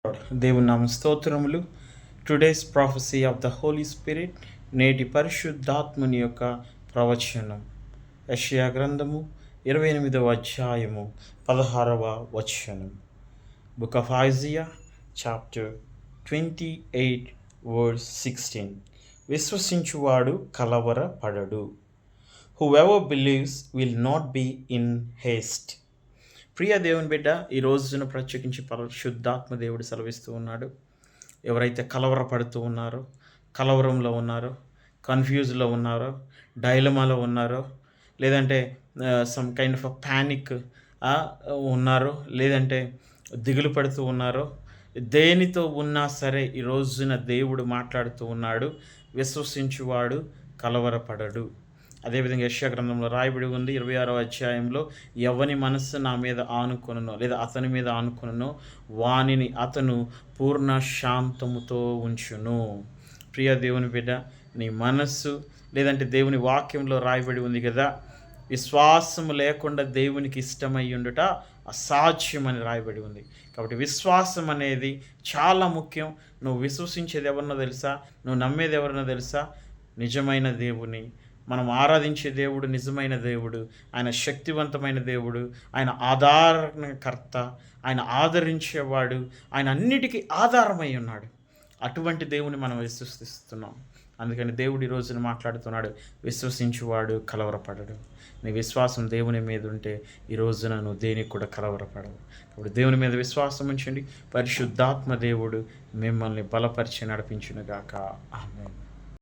దేవుని నామ స్తోత్రములు. Today's prophecy of the Holy Spirit, నేటి పరిశుద్ధాత్ముని యొక్క ప్రవచనం. యెషయా గ్రంథము 28వ అధ్యాయము 16వ వచనం. Book of Isaiah chapter 28 verse 16. విశ్వసించువాడు కలవరపడడు. Whoever believes will not be in haste. ప్రియ దేవుని బిడ్డ, ఈ రోజున ప్రత్యేకించి పరిశుద్ధాత్మ దేవుడు సెలవిస్తూ ఉన్నాడు. ఎవరైతే కలవరపడుతూ ఉన్నారో, కలవరంలో ఉన్నారో, కన్ఫ్యూజ్లో ఉన్నారో, డైలమాలో ఉన్నారో, లేదంటే సమ్ కైండ్ ఆఫ్ ప్యానిక్ ఉన్నారో, లేదంటే దిగులు పడుతూ ఉన్నారో, దేనితో ఉన్నా సరే ఈ రోజున దేవుడు మాట్లాడుతూ ఉన్నాడు. విశ్వసించువాడు కలవరపడడు. అదేవిధంగా యెషయా గ్రంథంలో రాయబడి ఉంది 26వ అధ్యాయంలో, ఎవని మనస్సు నా మీద ఆనుకొనునో లేదా అతని మీద ఆనుకొనునో వానిని అతను పూర్ణ శాంతముతో ఉంచును. ప్రియ దేవుని బిడ్డ, నీ మనస్సు లేదంటే దేవుని వాక్యంలో రాయబడి ఉంది కదా, విశ్వాసము లేకుండా దేవునికి ఇష్టమై ఉండుట అసాధ్యమని రాయబడి ఉంది. కాబట్టి విశ్వాసం అనేది చాలా ముఖ్యం. నువ్వు విశ్వసించేది ఎవరినో తెలుసా? నువ్వు నమ్మేది ఎవరినో తెలుసా? నిజమైన దేవుని. మనం ఆరాధించే దేవుడు నిజమైన దేవుడు, ఆయన శక్తివంతమైన దేవుడు, ఆయన ఆధారణకర్త, ఆయన ఆదరించేవాడు, ఆయన అన్నిటికీ ఆధారమై ఉన్నాడు. అటువంటి దేవుని మనం విశ్వసిస్తున్నాం. అందుకని దేవుడు ఈ రోజున మాట్లాడుతున్నాడు, విశ్వసించువాడు కలవరపడడు. నీ విశ్వాసం దేవుని మీద ఉంటే ఈ రోజున నువ్వు దేనికి కూడా కలవరపడవు. కాబట్టి దేవుని మీద విశ్వాసం ఉంచండి. పరిశుద్ధాత్మ దేవుడు మిమ్మల్ని బలపరిచి నడిపించునుగాక. ఆమేన్.